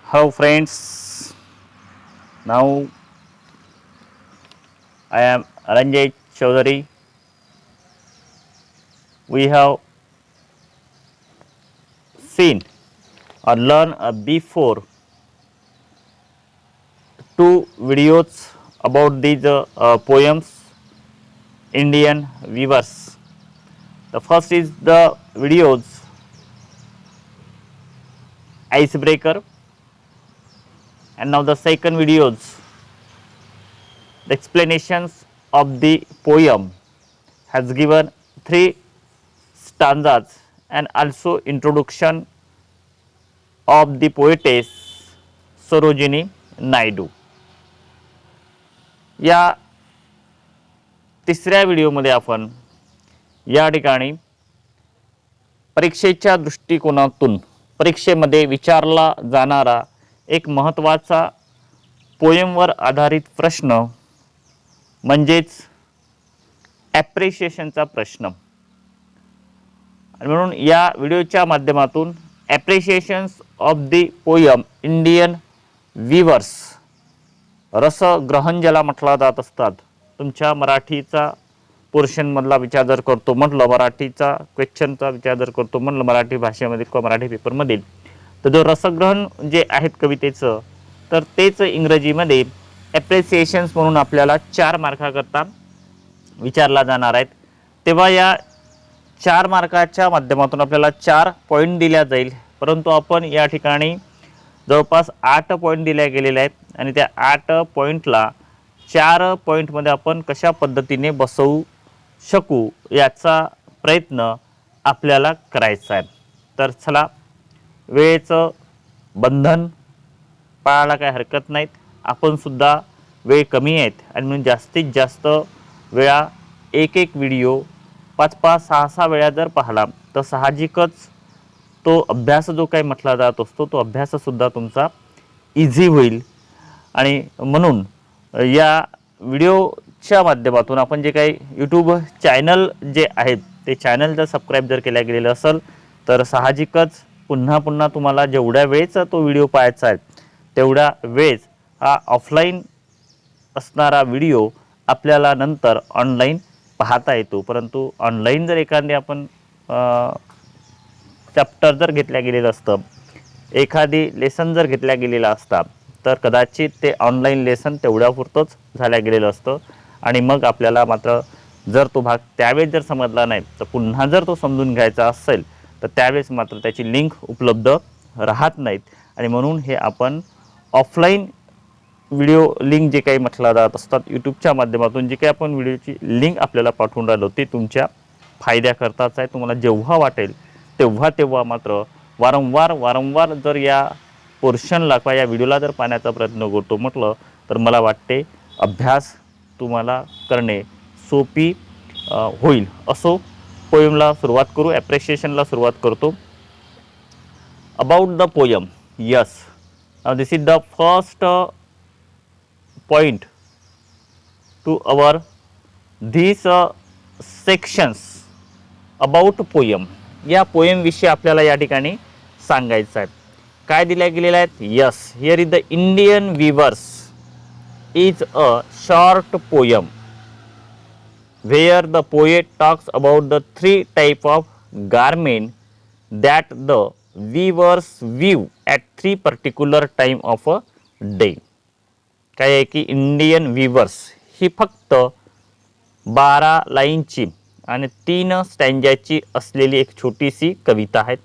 Hello friends, now I am Ranjay Chaudhary. We have seen or learned before two videos about these poems Indian weavers. The first is the videos icebreaker, and now the second videos the explanations of the poem has given three stanzas and also introduction of the poetess Sarojini Naidu. या तिसऱ्या व्हिडिओमध्ये आपण या ठिकाणी परीक्षेच्या दृष्टिकोनातून परीक्षेमध्ये विचारला जाणारा एक महत्त्वाचा पोएमवर आधारित प्रश्न म्हणजेच ॲप्रिशिएशनचा प्रश्न, आणि म्हणून या व्हिडिओच्या माध्यमातून appreciations of the poem Indian weavers, रसग्रहण ज्याला म्हटला जात असतात. तुमच्या मराठीचा पोर्शनमधला विचार जर करतो म्हटलं, मराठीचा क्वेश्चनचा विचार जर करतो म्हटलं मराठी भाषेमध्ये किंवा मराठी पेपरमध्ये, तर जो रसग्रहण जे आहेत कवितेचं, तर तेच इंग्रजीमध्ये ॲप्रिसिएशन्स म्हणून आपल्याला 4 मार्काकरता विचारला जाणार आहेत. तेव्हा या 4 मार्काच्या माध्यमातून आपल्याला 4 पॉईंट दिल्या जाईल, परंतु आपण या ठिकाणी जवळपास 8 पॉईंट दिल्या गेलेले आहेत आणि त्या 8 पॉईंटला 4 पॉईंटमध्ये आपण कशा पद्धतीने बसवू शकू याचा प्रयत्न आपल्याला करायचा आहे. तर चला, वेळेचं बंधन पाळायला काही हरकत नाहीत. आपण सुद्धा वेळ कमी आहेत आणि म्हणून जास्तीत जास्त वेळा एक व्हिडिओ 5-5, 6-6 वेळा जर पाहिला तर साहजिकच तो अभ्यास जो काही म्हटला जात असतो तो अभ्याससुद्धा तुमचा इझी होईल. आणि म्हणून या व्हिडिओच्या माध्यमातून आपण जे काही यूट्यूब चॅनल जे आहेत ते चॅनल जर सबस्क्राईब जर केल्या गेलेलं असेल तर साहजिकच पुन्हा पुन्हा तुम्हाला जेवढ्या वेळेचा तो व्हिडिओ पाहायचा आहे तेवढ्या वेळेस हा ऑफलाईन असणारा व्हिडिओ आपल्याला नंतर ऑनलाईन पाहता येतो. परंतु ऑनलाईन जर एखादे आपण चॅप्टर जर घेतल्या गेलेलं असतं, एखादी लेसन जर घेतल्या गेलेला असता, तर कदाचित ते ऑनलाईन लेसन तेवढ्यापुरतंच झाल्या गेलेलं असतं. आणि मग आपल्याला मात्र जर तो भाग त्यावेळेस जर समजला नाही तर पुन्हा जर तो समजून घ्यायचा असेल तर त्यावेळेस मात्र त्याची लिंक उपलब्ध राहत नाहीत. आणि म्हणून हे आपण ऑफलाईन व्हिडिओ लिंक जे काही म्हटला जात असतात यूट्यूबच्या माध्यमातून जे काही आपण व्हिडिओची लिंक आपल्याला पाठवून राहिलो ते तुमच्या फायद्याकरताच आहे. तुम्हाला जेव्हा वाटेल तेव्हा मात्र वारंवार जर या पोर्शनला किंवा या व्हिडिओला जर पाहण्याचा प्रयत्न करतो म्हटलं तर मला वाटते अभ्यास तुम्हाला करणे सोपी होईल. असो, पोएमला सुरुवात करू, ॲप्रिशिएशनला सुरुवात करतो. About the poem, yes, this is the first point to our these sections about poem. या पोएम विषयी आपल्याला या ठिकाणी सांगायचं आहे. काय दिल्या गेलेलं आहे? Yes, here is the Indian weavers is a short poem where the poet talks about the 3 type of garment that the weavers weave at 3 particular time of a day. काय आहे की इंडियन वीवर्स ही फक्त 12 लाईनची आणि 3 स्टँजाची असलेली एक छोटीशी कविता आहे.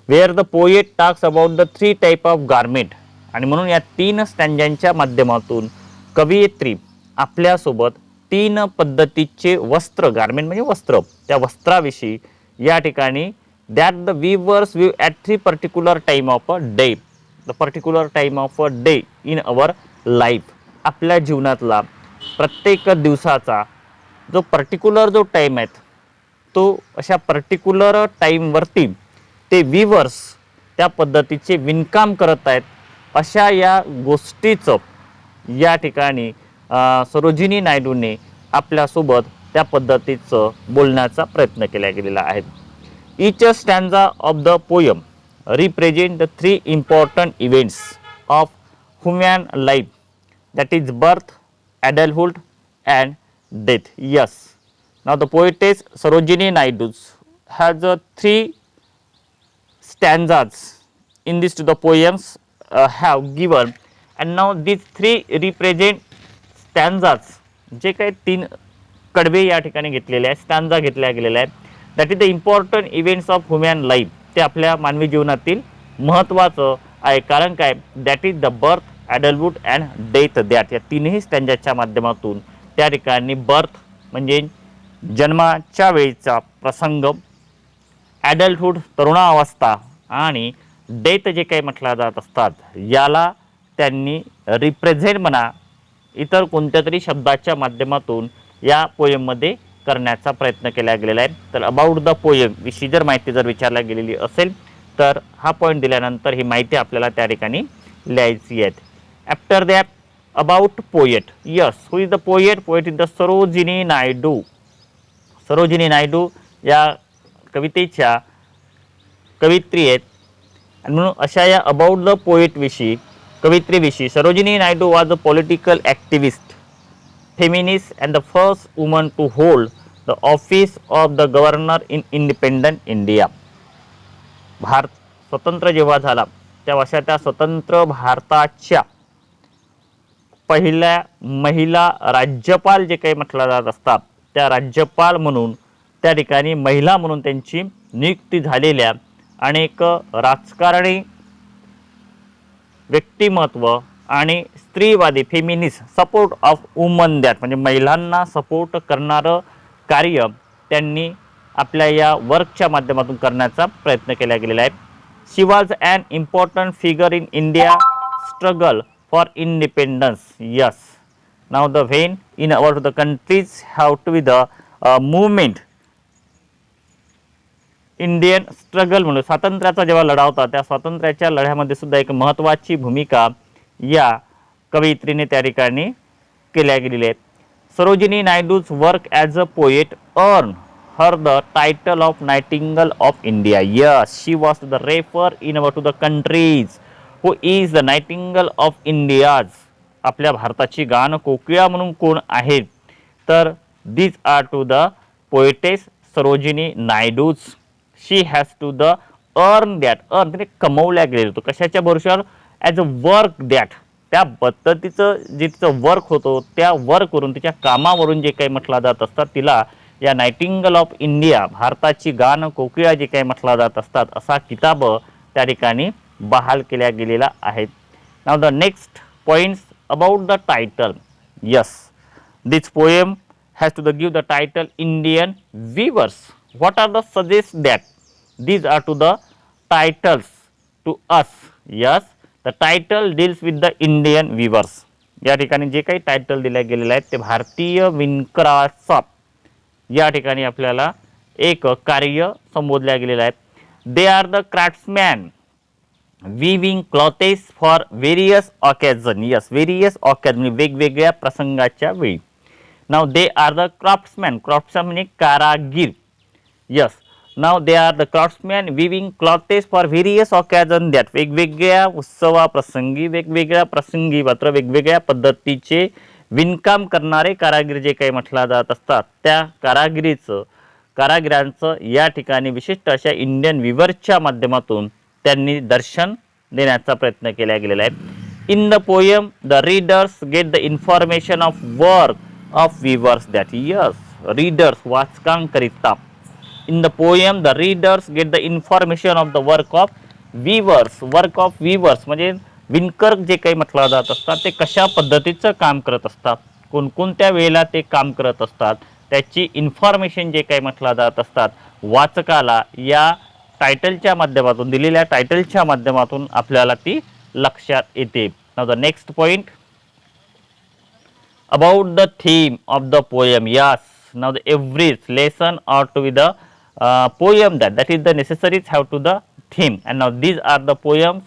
Where the poet talks about the 3 type of garment, आणि म्हणून या 3 स्टँजांच्या माध्यमातून कवयित्री आपल्यासोबत 3 पद्धतीचे वस्त्र, गारमेंट म्हणजे वस्त्र, त्या वस्त्राविषयी या ठिकाणी that the weavers weave at 3 particular time of a day, the particular time of a day in our life, आपल्या जीवनातला प्रत्येक दिवसाचा जो पर्टिक्युलर जो टाईम आहे तो अशा पर्टिक्युलर टाईमवरती ते वीवर्स त्या पद्धतीचे विणकाम करत आहेत. अशा या गोष्टीचं या ठिकाणी सरोजिनी नायडूने आपल्यासोबत त्या पद्धतीचं बोलण्याचा प्रयत्न केला गेलेला आहे. Each stanza of the poem represent the 3 important events of human life, that is birth, adulthood and death. Yes. Now the poetess Sarojini Naidu has three stanzas in this to the poems have given, and now these three represent stanzas, जे काही तीन कडवे या ठिकाणी घेतलेले आहे, स्टॅन्झा घेतल्या गेलेल्या आहेत, that is the important events of human life. ते आपल्या मानवी जीवनातील महत्त्वाचं आहे. कारण काय, that is the birth, adulthood and death. That या तीनही स्टँजाच्या माध्यमातून त्या ठिकाणी बर्थ म्हणजे जन्माच्या वेळीचा प्रसंग, ॲडल्टहूड तरुणावस्था आणि डेथ जे काही म्हटलं जात असतात, याला त्यांनी रिप्रेझेंट म्हणा इतर कोणत्या तरी शब्दाच्या माध्यमातून या पोएममध्ये करण्याचा प्रयत्न केला गेलेला आहे. तर अबाउट द पोएम विषयी जर माहिती जर विचारल्या गेलेली असेल तर हा पॉईंट दिल्यानंतर ही माहिती आपल्याला त्या ठिकाणी लिहायची आहे. After that about poet. Yes, who is the poet? Poet is the Sarojini Naidu. Sarojini Naidu या कवितेच्या कवित्री आहेत, आणि म्हणून अशा या अबाउट द पोएट विषयी कवित्रीविषयी Sarojini Naidu was a political activist, feminist and the first woman to hold the office of the governor in independent India. Bharat स्वतंत्र जेव्हा झाला तेव्हा अशा त्या स्वतंत्र भारताच्या पहिल्या महिला राज्यपाल जे काही म्हटलं जात असतात, त्या राज्यपाल म्हणून त्या ठिकाणी महिला म्हणून त्यांची नियुक्ती झालेल्या अनेक राजकारणी व्यक्तिमत्व आणि स्त्रीवादी feminist support of woman, that म्हणजे महिलांना सपोर्ट करणारं कार्य त्यांनी आपल्या या वर्कच्या माध्यमातून करण्याचा प्रयत्न केला गेलेला आहे. She was an important figure in India struggle for independence. Yes. Now the when in our the countries have to be the movement Indian struggle म्हणून स्वातंत्र्याचा जेव्हा लढा होता, त्या स्वातंत्र्याच्या लढ्यामध्ये सुद्धा एक महत्त्वाची भूमिका या कवयित्रीने त्या ठिकाणी केल्या गेलेली आहे. Sarojini Naidu's work as a poet earn her the title of nightingale of India. Yes, she was the refer in our to the countries who is the nightingale of India's. आपल्या भारताची गान कोकिळा म्हणून कोण आहेत, तर these are to the poetess Sarojini Naidu's. She has to the earn that. Earn ते कमवल्या गेलेलं होतं कशाच्या भरोशावर? As a work that. त्या पद्धतीचं जे तिचं वर्क होतं त्या वर्कवरून तिच्या कामावरून जे काही म्हटलं जात असतात तिला या नाइटिंगेल ऑफ इंडिया भारताची गान कोकिळा जे काही म्हटलं जात असतात असा किताब त्या ठिकाणी बहाल केल्या गेलेला आहे. Now the next points about the title. Yes, this poem has to the give the title Indian weavers. What are the suggest that these are to the titles to us? Yes, the title deals with the Indian weavers. या ठिकाणी जे काही title दिल्या गेलेले आहेत ते भारतीय विणकराचा या ठिकाणी आपल्याला एक कार्य संबोधल्या गेलेलं आहे. They are the क्राफ्ट्समॅन viewing clothes for various occasion. Yes, various occasion वेगवेगळ्या प्रसंगाच्या वेळी. नाव दे आर द क्राफ्ट्समॅन. क्राफ्ट्समॅन म्हणजे कारागीर. Yes, now they are the craftsmen weaving clothes for various occasions, that वेगवेगळ्या उत्सवाप्रसंगी वेगवेगळ्या प्रसंगी मात्र वेगवेगळ्या पद्धतीचे विणकाम करणारे कारागीर जे काही म्हटलं जात असतात त्या कारागिरांचं या ठिकाणी विशिष्ट अशा इंडियन विवर्सच्या माध्यमातून त्यांनी दर्शन देण्याचा प्रयत्न केला गेलेला आहे. In the poem the readers get the information of work of weavers. That yes, readers वाचकांकरिता. In the poem the readers get the information of the work of weavers. Work of weavers म्हणजे विणकर जे काही म्हटलं जात असतात ते कशा पद्धतीचं काम करत असतात, कोणकोणत्या वेळेला ते काम करत असतात, त्याची इन्फॉर्मेशन जे काही म्हटलं जात असतात वाचकाला या टायटलच्या माध्यमातून दिलेल्या टायटलच्या माध्यमातून आपल्याला ती लक्षात येते. Now the next point about the theme of the poem. Yes, now the every lesson or to be the poem that is the necessaries have to the theme, and now these are the poems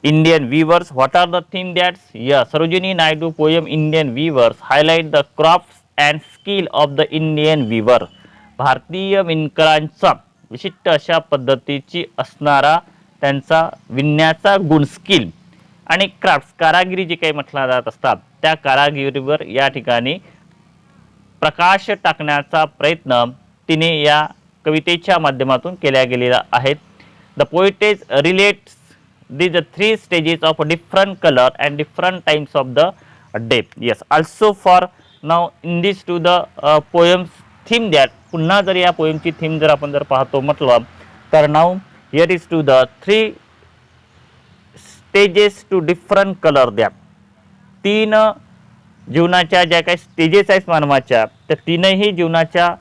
Indian weavers. What are the theme? That's yeah, Sarojini Naidu poem Indian weavers highlight the crafts and skill of the Indian weaver. भारतीय विणकरांचा विशिष्ट अशा पद्धतीची असणारा त्यांचा विणण्याचा गुण skill आणि crafts कारागिरी जे काही म्हटलं जात असतात त्या कारागिरीवर या ठिकाणी प्रकाश टाकण्याचा प्रयत्न तिने या कवितेच्या माध्यमातून केल्या गेलेला आहे. The poetess relates these three stages of different color and different times of the day. Yes, also for now in this to the poems theme that पुन्हा जर या पोएमची थीम जर आपण जर पाहतो म्हटलं तर नाव here is to the three stages to different color द्या. तीन जीवनाच्या ज्या काही स्टेजेस आहेत मानवाच्या त्या तीनही जीवनाच्या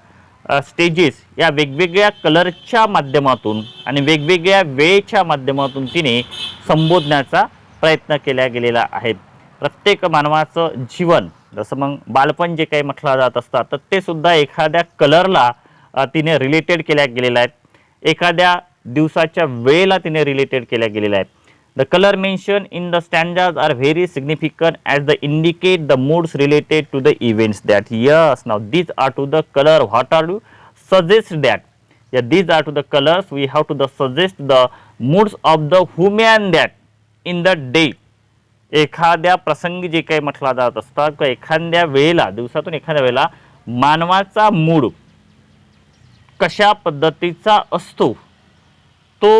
स्टेजेस या वेगवेगळ्या कलरच्या माध्यमातून आणि वेगवेगळ्या वेळेच्या माध्यमातून तिने संबोधण्याचा प्रयत्न केला गेलेला आहे. प्रत्येक मानवाचं जीवन जसं मग बालपण जे काही म्हटलं जात असतात तर ते सुद्धा एखाद्या कलरला तिने रिलेटेड केल्या गेलेलं आहे. एखाद्या दिवसाच्या वेळेला तिने रिलेटेड केल्या गेलेल्या आहेत. The color mentioned in the stanzas are very significant as they indicate the moods related to the events that yes now these are to the color what are you suggest that yeah these are to the colors we have to the suggest the moods of the human that in the day एखाद्या प्रसंगी जे काही म्हटलं जात असतात किंवा एखाद्या वेळेला दिवसातून एखाद्या वेळेला मानवाचा मूड कशा पद्धतीचा असतो तो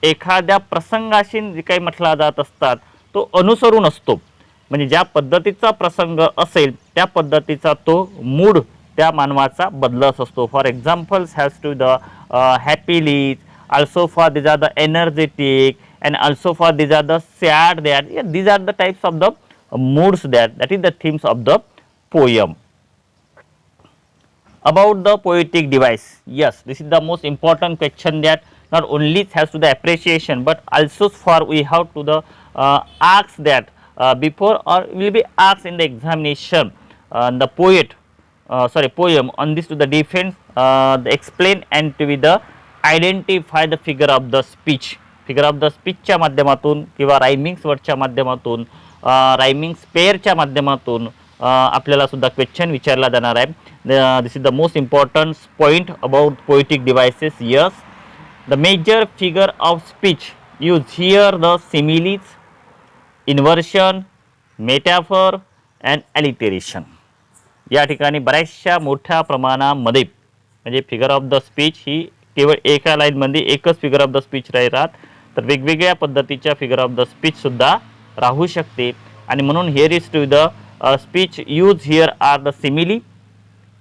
एखाद्या प्रसंगाशी जे काही म्हटला जात असतात तो अनुसरून असतो. म्हणजे ज्या पद्धतीचा प्रसंग असेल त्या पद्धतीचा तो मूड त्या मानवाचा बदलत असतो. For examples has to the happily also for these are the energetic and also for these are the sad that yeah, these are the types of the moods that is the themes of the poem. About the poetic device, yes this is the most important question that not only has to the appreciation but also for we have to the ask that before or will be asked in the examination the poem on this to the defense explain and to be the identify the figure of the speech च्या माध्यमातून किंवा rhymings वर्डच्या माध्यमातून rhymings पेअरच्या माध्यमातून आपल्याला सुद्धा question विचारला जाणार आहे. This is the most important point about poetic devices. Yes the major figure of speech use here the similes, inversion, metaphor and alliteration. या ठिकाणी बऱ्याचशा मोठ्या प्रमाणामध्ये म्हणजे फिगर ऑफ द स्पीच ही केवळ एका लाईनमध्ये एकच फिगर ऑफ द स्पीच राहतात तर वेगवेगळ्या पद्धतीच्या फिगर ऑफ द स्पीच सुद्धा राहू शकते आणि म्हणून here is to the speech use here are the simile,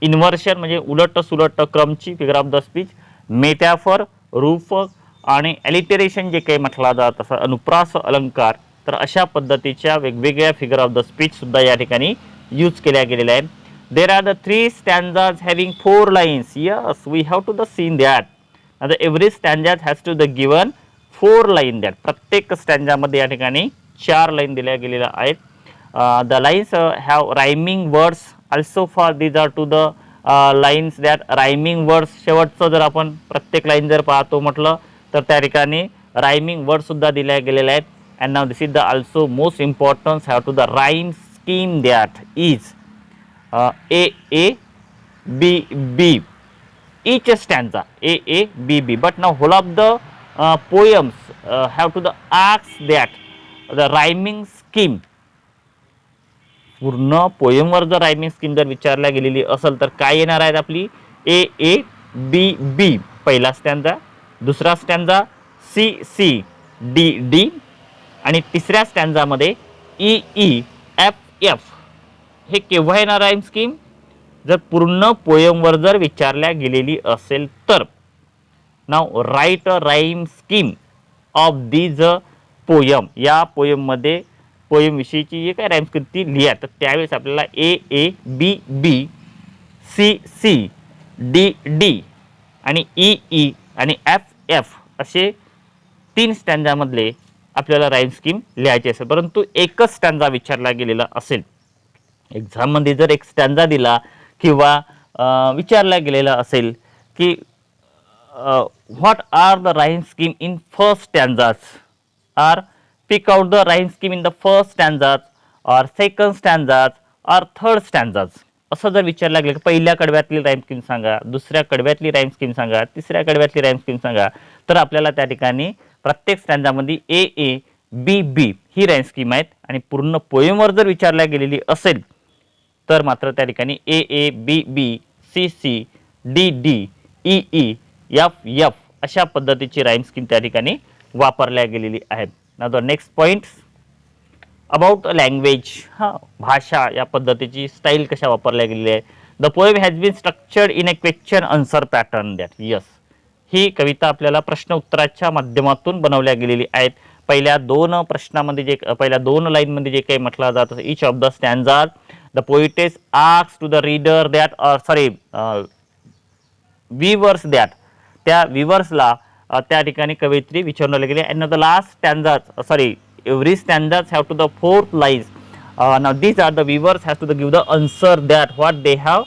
inversion म्हणजे उलट सुलट क्रमची figure of the speech, metaphor रूपक आणि ॲलिटेरेशन जे काही म्हटला जात असं अनुप्रास अलंकार. तर अशा पद्धतीच्या वेगवेगळ्या फिगर ऑफ द स्पीच सुद्धा या ठिकाणी यूज केल्या गेलेल्या आहेत. There are the 3 stanzas having 4 lines. Yes we have to the seen that आता every stanzas has to the given 4 line that प्रत्येक स्टँजामध्ये या ठिकाणी 4 लाईन दिल्या गेलेल्या आहेत. The lines have rhyming words also for these are to the lines that rhyming words शेवटचं जर आपण प्रत्येक लाईन जर पाहतो म्हटलं तर त्या ठिकाणी रायमिंग वर्ड सुद्धा दिल्या गेलेल्या आहेत. And now this is the also most importance have to the rhyme scheme that is A B each stanza A B but now whole of the poems have to the ask that the rhyming scheme. पूर्ण पोएमवर जर rhyming scheme जर विचारल्या गेलेली असेल तर काय येणार आहेत आपली A B पहिला स्टँजा, दुसरा स्टँजा C D आणि तिसऱ्या स्टँजामध्ये E F. हे केव्हा येणार राईम स्कीम जर पूर्ण पोएमवर जर विचारल्या गेलेली असेल तर. Now write a rhyme scheme of these poem. या पोएममध्ये पोएम विषयीची जी काय राईम स्कीम ती लिहा तर त्यावेळेस आपल्याला A B C D आणि E आणि F असे 3 स्टँजामधले आपल्याला राईम स्कीम लिहायची असेल. परंतु एकच स्टँजा विचारला गेलेला असेल एक्झाममध्ये जर एक स्टँजा दिला किंवा विचारला गेलेला असेल की what are the rhyme scheme in first stanzas are pick out the rhyme scheme in the first stanzas और सेकंड स्टँजाज और थर्ड स्टँजाज असं जर विचारलं गेलं की पहिल्या कडव्यातली राईम स्कीम सांगा, दुसऱ्या कडव्यातली राईम स्कीम सांगा, तिसऱ्या कडव्यातली राईम स्कीम सांगा तर आपल्याला त्या ठिकाणी प्रत्येक स्टँजामध्ये A B he rhyme scheme आहेत आणि पूर्ण पोएमवर जर विचारल्या गेलेली असेल तर मात्र त्या ठिकाणी A A B B C C D D E E F F अशा पद्धतीची राईम स्कीम त्या ठिकाणी वापरल्या गेलेली आहे. Now the next point about language, भाषा या पद्धतीची स्टाईल कशा वापरल्या गेलेली आहे. The poem has been structured in a question answer pattern that yes, ही कविता आपल्याला प्रश्न उत्तराच्या माध्यमातून बनवल्या गेलेली आहेत. पहिल्या दोन प्रश्नामध्ये जे पहिल्या दोन लाईनमध्ये जे काही म्हटलं जातं, each of the stanzas the poetess asks to the reader that weavers that, त्या विवर्सला त्या ठिकाणी कवयित्री विचारले गेले. And the last stanzas every stanzas have to the fourth lines. Now these are the viewers have to the give the answer that what they have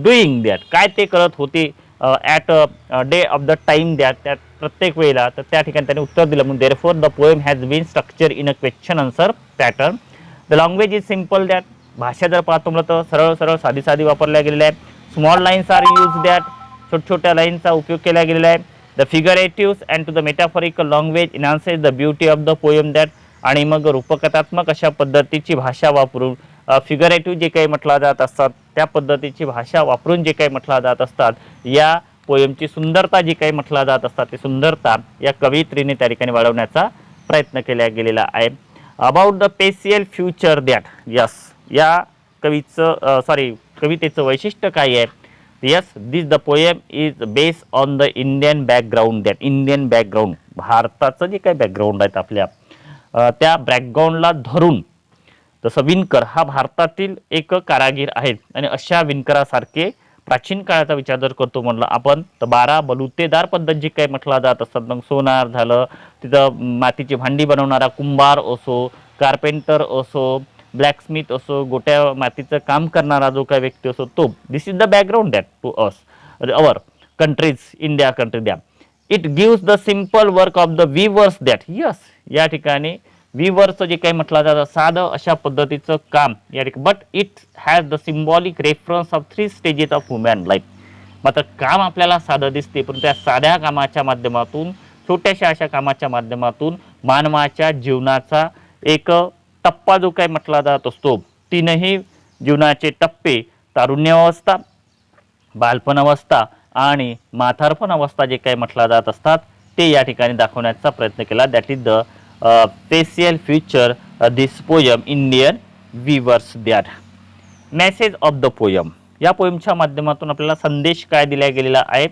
doing that, काय ते करत होते at day of the time that त्या प्रत्येक वेळेला, तर त्या ठिकाणी त्यांनी उत्तर दिलं. म्हणून therefore the poem has been structured in a question answer pattern. The language is simple that, भाषा जर पाहतो म्हटलं तर सरळ सरळ साधी साधी वापरल्या गेलेल्या आहे. Small lines are use that, छोट्या छोट्या लाईनचा उपयोग केला गेलेला आहे. The figuratives and to the metaphorical language enhances the beauty of the poem that, आणि मग रूपकथात्मक अशा पद्धतीची भाषा वापरून फिगरेटिव्ह जे काही म्हटलं जात असतात त्या पद्धतीची भाषा वापरून जे काही म्हटलं जात असतात, या पोयमची सुंदरता जी काही म्हटलं जात असतात ती सुंदरता या कवयित्रीने त्या ठिकाणी वाढवण्याचा प्रयत्न केला गेलेला आहे. About the special future that yes, या कवितेचं वैशिष्ट्य काय आहे. Yes, this the poem is based on the Indian background, that Indian background, भारताचं जे काही बॅकग्राऊंड आहेत आपल्या त्या बॅकग्राऊंडला धरून, तसं विणकर हा भारतातील एक कारागीर आहेत आणि अशा विणकरासारखे प्राचीन काळाचा विचार जर करतो म्हटलं आपण तर 12 बलुतेदार पद्धत जी काही म्हटलं जात असतात, मग सोनार झालं, तिथं मातीची भांडी बनवणारा कुंभार असो, कार्पेंटर असो, ब्लॅकस्मिथ असो, गोट्या मातीचं काम करणारा जो काही व्यक्ती असो तो, this is the background that to us our countries, India country द्या. It gives the simple work of the weavers that yes, या ठिकाणी वीवर्सचं जे काही म्हटलं जातं साधं अशा पद्धतीचं काम या ठिकाणी, but it has the symbolic reference of 3 stages of human life. मात्र काम आपल्याला साधं दिसते पण त्या साध्या कामाच्या माध्यमातून, छोट्याशा अशा कामाच्या माध्यमातून मानवाच्या जीवनाचा एक टप्पा जो काही म्हटला जात असतो, 3ही जीवनाचे टप्पे, तारुण्यावस्था, बालपण अवस्था आणि म्हातारपण अवस्था जे काही म्हटला जात असतात ते या ठिकाणी दाखवण्याचा प्रयत्न केला. That is the special future this poem Indian weavers that. Message of the poem, या पोयमच्या माध्यमातून आपल्याला संदेश काय दिला गेलेला आहे.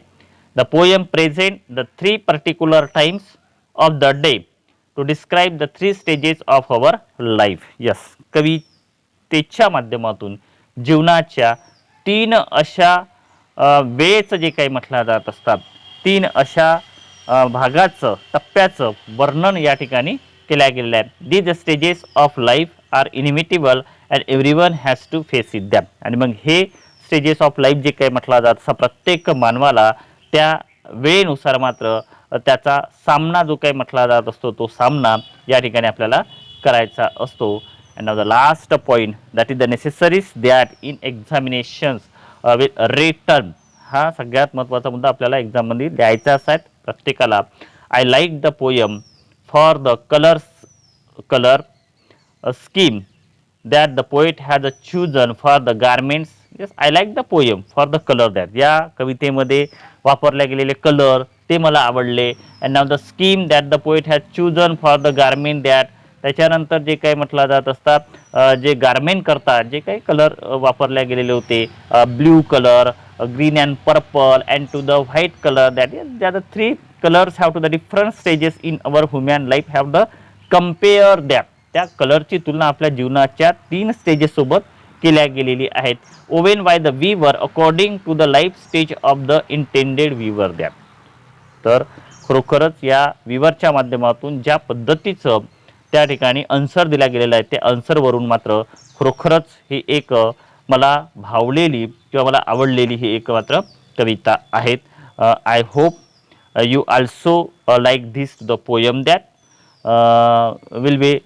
The poem present the 3 particular times of the day to describe the 3 stages of our life. Yes, कवितेच्या माध्यमातून जीवनाच्या 3 अशा वेळेचं जे काही म्हटलं जात असतात, 3 अशा भागाचं, टप्प्याचं वर्णन या ठिकाणी केल्या गेलेलं आहे. These stages of life are inimitable and everyone has to face it them. आणि मग हे स्टेजेस ऑफ लाईफ जे काही म्हटलं जात असं प्रत्येक मानवाला त्या वेळेनुसार मात्र त्याचा सामना जो काही म्हटला जात असतो तो सामना या ठिकाणी आपल्याला करायचा असतो. And now the last point that is the necessaries that in examinations with return. हा सगळ्यात महत्त्वाचा मुद्दा आपल्याला एक्झाममध्ये द्यायचा आहे प्रत्येकाला. I like the poem for the colour scheme that the poet has chosen for the garments. Yes, I like the poem for the colour that, या कवितेमध्ये वापरले गेलेले कलर ते मला आवडले. And now the scheme that the poet has chosen for the garment that, त्याच्यानंतर जे काही म्हटलं जात असतात जे गारमेंट करतात जे काही कलर वापरले गेलेले होते, blue colour, green and purple and to the white colour that is the 3 colours have to the different stages in our human life have the compare that. त्या कलरची तुलना आपल्या जीवनाच्या 3 स्टेजेस सोबत केल्या गेलेली आहेत. Woven by the weaver according to the life stage of the intended weaver that. तर खरोखरच या विवरच्या माध्यमातून ज्या पद्धतीचं त्या ठिकाणी आन्सर दिला गेलेला आहे त्या आन्सरवरून मात्र खरोखरच ही एक मला भावलेली किंवा मला आवडलेली ही एक मात्र कविता आहेत. I hope you also like this the poem that will be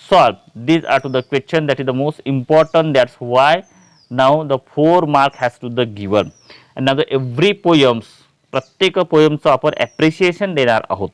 solve. These are to the question that is the most important. That's why now the 4 mark has to the given. And now the every poems, प्रत्येक पोयमचं आपण appreciation देणार आहोत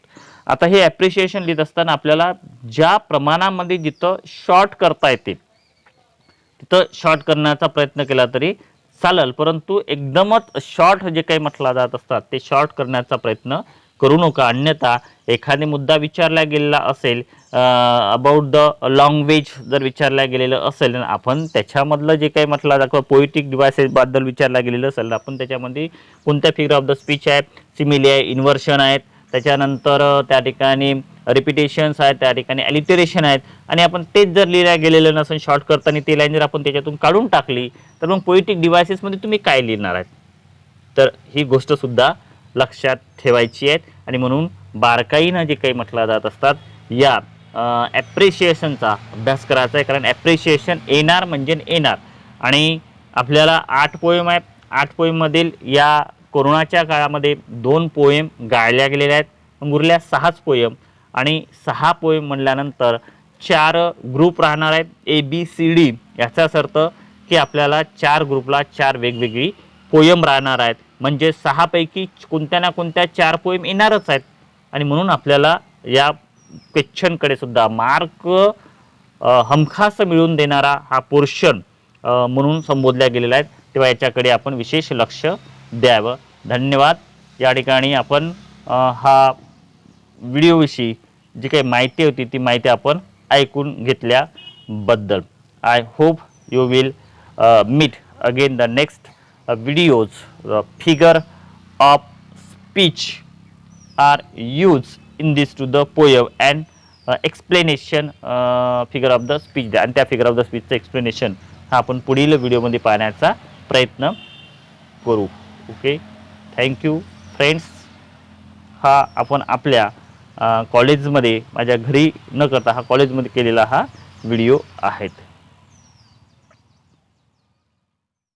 आता हे appreciation लिहित असताना आपल्याला ज्या प्रमाणामध्ये जिथं शॉर्ट करता येते तिथं शॉर्ट करण्याचा प्रयत्न केला तरी चालेल, परंतु एकदमच शॉर्ट जे काही म्हटला जात असतात ते शॉर्ट करण्याचा प्रयत्न करू नका. अन्यथा एखादे मुद्दा विचारला गेलेला असेल, अबाउट द लँग्वेज जर विचारला गेलेलं असेल, आपण त्याच्यामधलं जे काही म्हटलं जातं पोएटिक डिव्हायसेसबद्दल विचारला गेलेलं असेल, आपण त्याच्यामध्ये कोणत्या फिगर ऑफ द स्पीच आहे, सिमिली आहे, इन्व्हर्शन आहेत, त्याच्यानंतर त्या ठिकाणी रिपिटेशन्स आहेत, त्या ठिकाणी ॲलिटरेशन आहेत, आणि आपण तेच जर लिहिल्या गेलेलं नसेल शॉर्ट करताना ती लाईन जर आपण त्याच्यातून काढून टाकली तर मग पोएटिक डिव्हायसेसमध्ये तुम्ही काय लिहिणार आहेत. तर ही गोष्टसुद्धा लक्षात ठेवायची आहे. आणि म्हणून बारकाईनं जे काही म्हटलं जात असतात या ॲप्रिशिएशनचा अभ्यास करायचा आहे, कारण ॲप्रिशिएशन येणार म्हणजे येणार. आणि आपल्याला 8 पोएम आहेत, 8 पोएममधील या कोरोनाच्या काळामध्ये 2 पोएम गाळल्या गेलेल्या आहेत, मग उरल्या 6च पोएम. आणि 6 पोएम म्हणल्यानंतर 4 ग्रुप राहणार आहेत, ABCD. याचाच अर्थ की आपल्याला 4 ग्रुपला 4 वेगवेगळी पोएम राहणार आहेत, म्हणजे 6 पैकी कोणत्या ना कोणत्या 4 पोएम येणारच आहेत. आणि म्हणून आपल्याला या क्वेश्चनकडे सुद्धा मार्क हमखास मिळवून देणारा हा पोर्शन म्हणून संबोधल्या गेलेला आहे, तेव्हा याच्याकडे आपण विशेष लक्ष द्यावं. धन्यवाद. या ठिकाणी आपण हा व्हिडिओविषयी जी काही माहिती होती ती माहिती आपण ऐकून घेतल्याबद्दल. I hope you will meet again the next videos. The figure of speech are used in this to the poem and explanation figure of the speech, आणि त्या figure of the speech चं explanation हा आपण पुढील व्हिडिओमध्ये पाहण्याचा प्रयत्न करू. Okay, thank you friends. हा आपण आपल्या कॉलेजमध्ये, माझ्या घरी न करता हा कॉलेजमध्ये केलेला हा व्हिडिओ आहे.